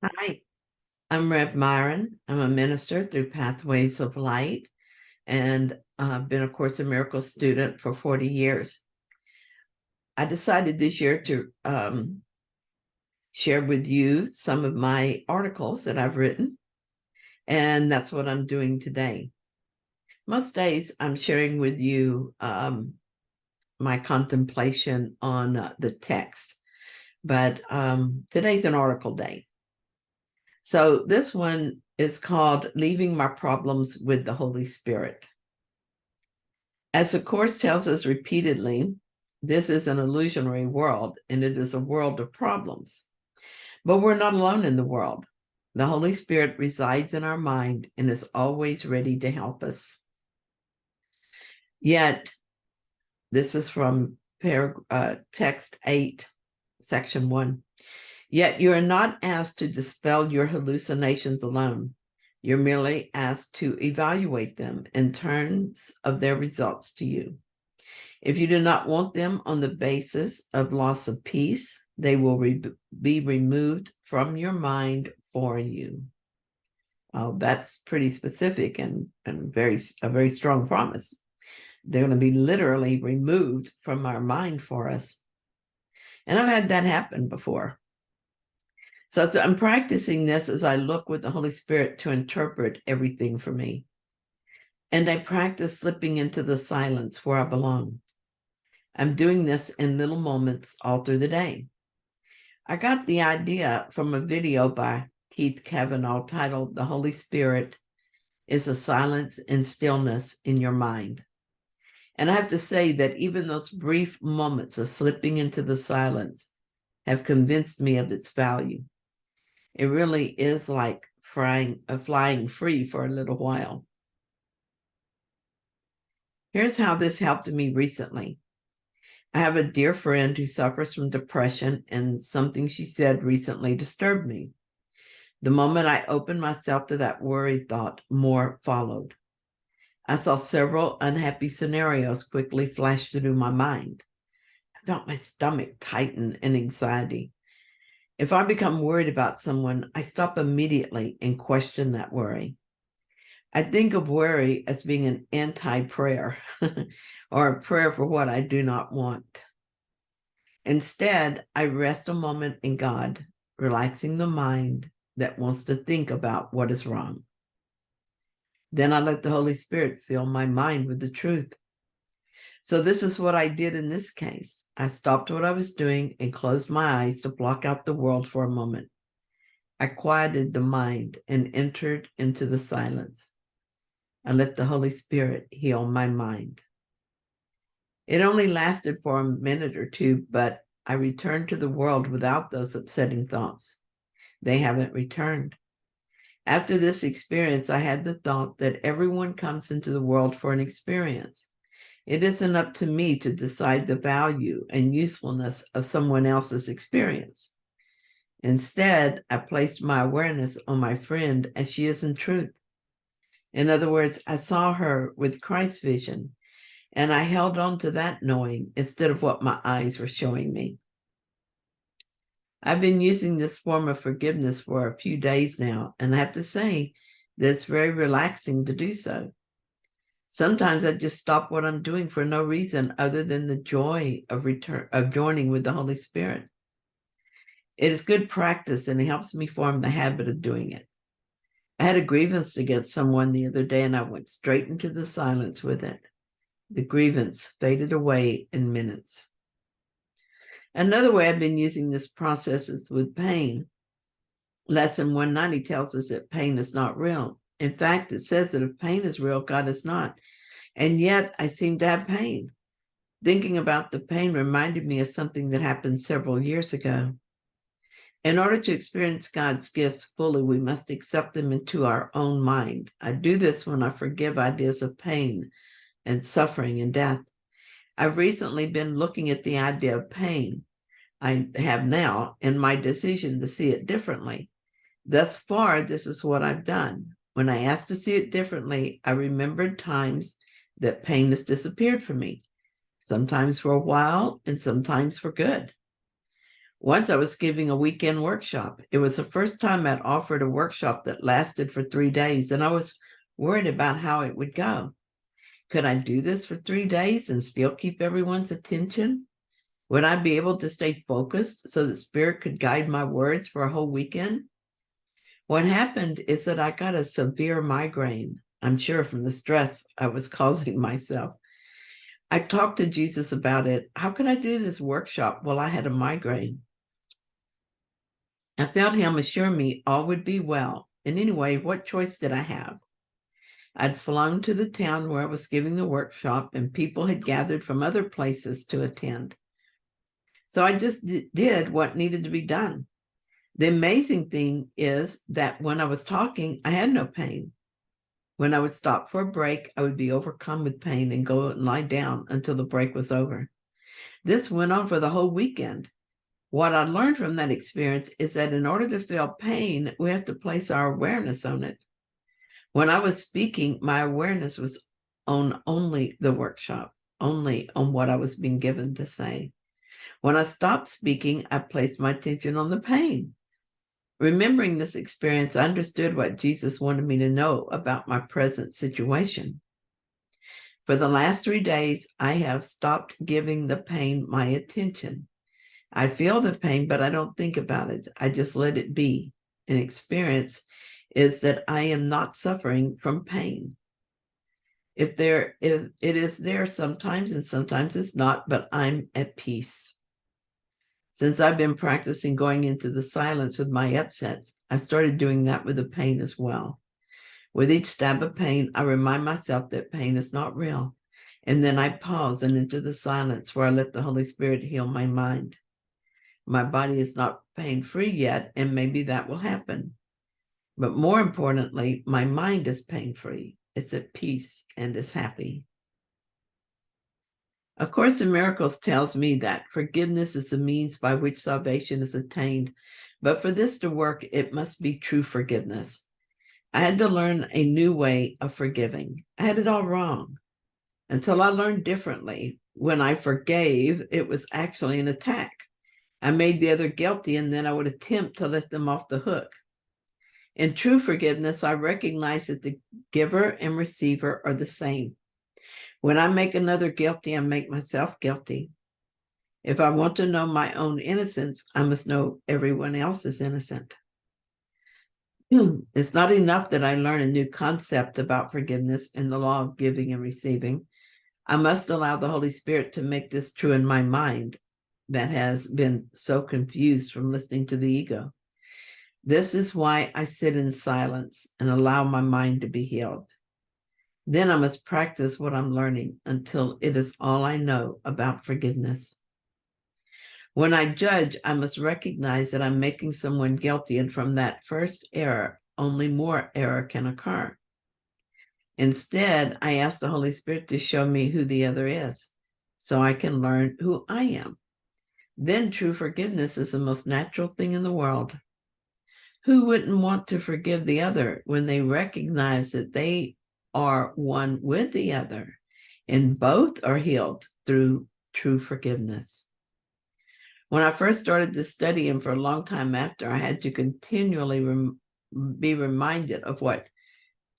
Hi, I'm Rev Myron. I'm a minister through Pathways of Light, and I've been a Course in Miracles student for 40 years. I decided this year to share with you some of my articles that I've written, and that's what I'm doing today. Most days, I'm sharing with you my contemplation on the text, but today's an article day. So this one is called Leaving My Problems with the Holy Spirit. As the Course tells us repeatedly, this is an illusionary world and it is a world of problems. But we're not alone in the world. The Holy Spirit resides in our mind and is always ready to help us. Yet, this is from text 8, section 1. Yet you are not asked to dispel your hallucinations alone. You're merely asked to evaluate them in terms of their results to you. If you do not want them on the basis of loss of peace, they will be removed from your mind for you. That's pretty specific and a very strong promise. They're going to be literally removed from our mind for us. And I've had that happen before. So I'm practicing this as I look with the Holy Spirit to interpret everything for me. And I practice slipping into the silence where I belong. I'm doing this in little moments all through the day. I got the idea from a video by Keith Kavanaugh titled The Holy Spirit is a Silence and Stillness in Your Mind. And I have to say that even those brief moments of slipping into the silence have convinced me of its value. It really is like flying free for a little while. Here's how this helped me recently. I have a dear friend who suffers from depression, and something she said recently disturbed me. The moment I opened myself to that worry thought, more followed. I saw several unhappy scenarios quickly flash through my mind. I felt my stomach tighten in anxiety. If I become worried about someone, I stop immediately and question that worry. I think of worry as being an anti-prayer or a prayer for what I do not want. Instead, I rest a moment in God, relaxing the mind that wants to think about what is wrong. Then I let the Holy Spirit fill my mind with the truth. So this is what I did in this case. I stopped what I was doing and closed my eyes to block out the world for a moment. I quieted the mind and entered into the silence. I let the Holy Spirit heal my mind. It only lasted for a minute or two, but I returned to the world without those upsetting thoughts. They haven't returned. After this experience, I had the thought that everyone comes into the world for an experience. It isn't up to me to decide the value and usefulness of someone else's experience. Instead, I placed my awareness on my friend as she is in truth. In other words, I saw her with Christ's vision, and I held on to that knowing instead of what my eyes were showing me. I've been using this form of forgiveness for a few days now, and I have to say that it's very relaxing to do so. Sometimes I just stop what I'm doing for no reason other than the joy of joining with the Holy Spirit. It is good practice, and it helps me form the habit of doing it. I had a grievance against someone the other day, and I went straight into the silence with it. The grievance faded away in minutes. Another way I've been using this process is with pain. Lesson 190 tells us that pain is not real. In fact, it says that if pain is real, God is not. And yet I seem to have pain. Thinking about the pain reminded me of something that happened several years ago. In order to experience God's gifts fully, we must accept them into our own mind. I do this when I forgive ideas of pain and suffering and death. I've recently been looking at the idea of pain I have now in my decision to see it differently. Thus far, this is what I've done. When I asked to see it differently, I remembered times that pain has disappeared from me, sometimes for a while and sometimes for good. Once I was giving a weekend workshop. It was the first time I'd offered a workshop that lasted for 3 days, and I was worried about how it would go. Could I do this for 3 days and still keep everyone's attention? Would I be able to stay focused so the Spirit could guide my words for a whole weekend? What happened is that I got a severe migraine, I'm sure from the stress I was causing myself. I talked to Jesus about it. How could I do this workshop while I had a migraine? I felt him assure me all would be well. And anyway, what choice did I have? I'd flown to the town where I was giving the workshop, and people had gathered from other places to attend. So I just did what needed to be done. The amazing thing is that when I was talking, I had no pain. When I would stop for a break, I would be overcome with pain and go and lie down until the break was over. This went on for the whole weekend. What I learned from that experience is that in order to feel pain, we have to place our awareness on it. When I was speaking, my awareness was on only the workshop, only on what I was being given to say. When I stopped speaking, I placed my attention on the pain. Remembering this experience, I understood what Jesus wanted me to know about my present situation. For the last 3 days, I have stopped giving the pain my attention. I feel the pain, but I don't think about it. I just let it be. An experience is that I am not suffering from pain. If it is there sometimes, and sometimes it's not, but I'm at peace. Since I've been practicing going into the silence with my upsets, I started doing that with the pain as well. With each stab of pain, I remind myself that pain is not real. And then I pause and enter the silence where I let the Holy Spirit heal my mind. My body is not pain-free yet, and maybe that will happen. But more importantly, my mind is pain-free. It's at peace and is happy. A Course in Miracles tells me that forgiveness is the means by which salvation is attained. But for this to work, it must be true forgiveness. I had to learn a new way of forgiving. I had it all wrong until I learned differently. When I forgave, it was actually an attack. I made the other guilty, and then I would attempt to let them off the hook. In true forgiveness, I recognize that the giver and receiver are the same. When I make another guilty, I make myself guilty. If I want to know my own innocence, I must know everyone else is innocent. It's not enough that I learn a new concept about forgiveness and the law of giving and receiving. I must allow the Holy Spirit to make this true in my mind that has been so confused from listening to the ego. This is why I sit in silence and allow my mind to be healed. Then I must practice what I'm learning until it is all I know about forgiveness. When I judge, I must recognize that I'm making someone guilty, and from that first error, only more error can occur. Instead, I ask the Holy Spirit to show me who the other is, so I can learn who I am. Then true forgiveness is the most natural thing in the world. Who wouldn't want to forgive the other when they recognize that they are one with the other, and both are healed through true forgiveness? When I first started this study, and for a long time after, I had to continually be reminded of what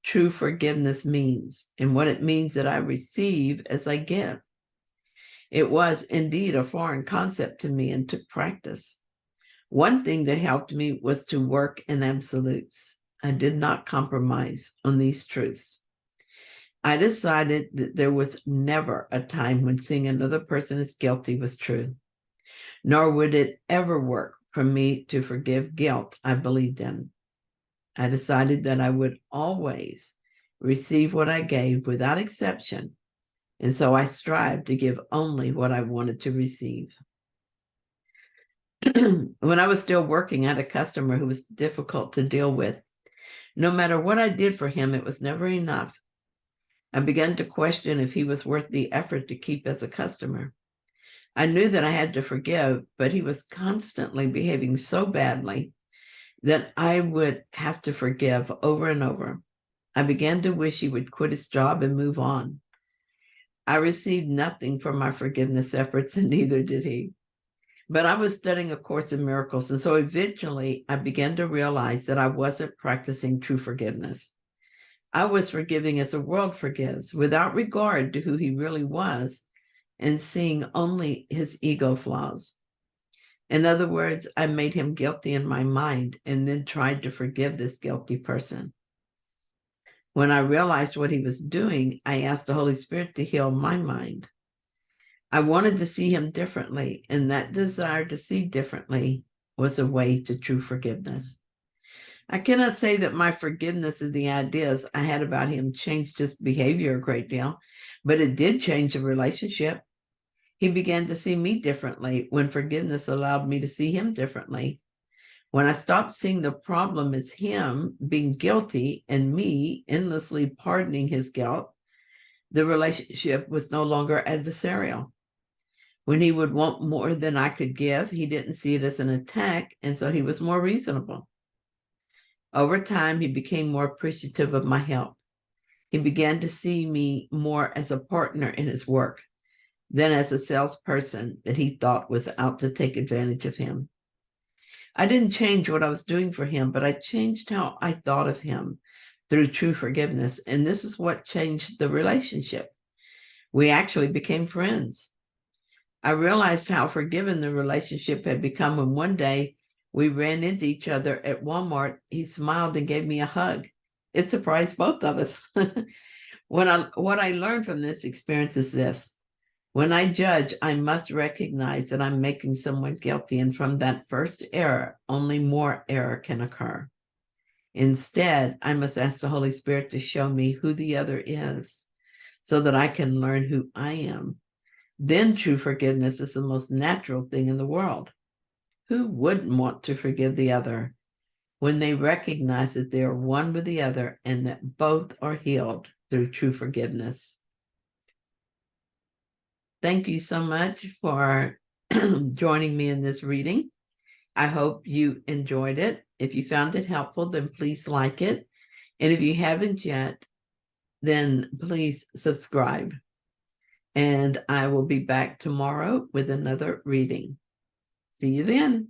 true forgiveness means and what it means that I receive as I give. It was indeed a foreign concept to me and took practice. One thing that helped me was to work in absolutes. I did not compromise on these truths. I decided that there was never a time when seeing another person as guilty was true, nor would it ever work for me to forgive guilt I believed in. I decided that I would always receive what I gave without exception, and so I strived to give only what I wanted to receive. When I was still working, I had a customer who was difficult to deal with. No matter what I did for him, it was never enough. I began to question if he was worth the effort to keep as a customer. I knew that I had to forgive, but he was constantly behaving so badly that I would have to forgive over and over. I began to wish he would quit his job and move on. I received nothing for my forgiveness efforts, and neither did he. But I was studying A Course in Miracles. And so eventually I began to realize that I wasn't practicing true forgiveness. I was forgiving as the world forgives, without regard to who he really was and seeing only his ego flaws. In other words, I made him guilty in my mind and then tried to forgive this guilty person. When I realized what he was doing, I asked the Holy Spirit to heal my mind. I wanted to see him differently, and that desire to see differently was a way to true forgiveness. I cannot say that my forgiveness of the ideas I had about him changed his behavior a great deal, but it did change the relationship. He began to see me differently when forgiveness allowed me to see him differently. When I stopped seeing the problem as him being guilty and me endlessly pardoning his guilt, the relationship was no longer adversarial. When he would want more than I could give, he didn't see it as an attack, and so he was more reasonable. Over time, he became more appreciative of my help. He began to see me more as a partner in his work than as a salesperson that he thought was out to take advantage of him. I didn't change what I was doing for him, but I changed how I thought of him through true forgiveness. And this is what changed the relationship. We actually became friends. I realized how forgiven the relationship had become when one day we ran into each other at Walmart. He smiled and gave me a hug. It surprised both of us. What I learned from this experience is this: when I judge, I must recognize that I'm making someone guilty, and from that first error, only more error can occur. Instead, I must ask the Holy Spirit to show me who the other is so that I can learn who I am. Then true forgiveness is the most natural thing in the world. Who wouldn't want to forgive the other when they recognize that they are one with the other and that both are healed through true forgiveness? Thank you so much for joining me in this reading. I hope you enjoyed it. If you found it helpful, then please like it. And if you haven't yet, then please subscribe. And I will be back tomorrow with another reading. See you then.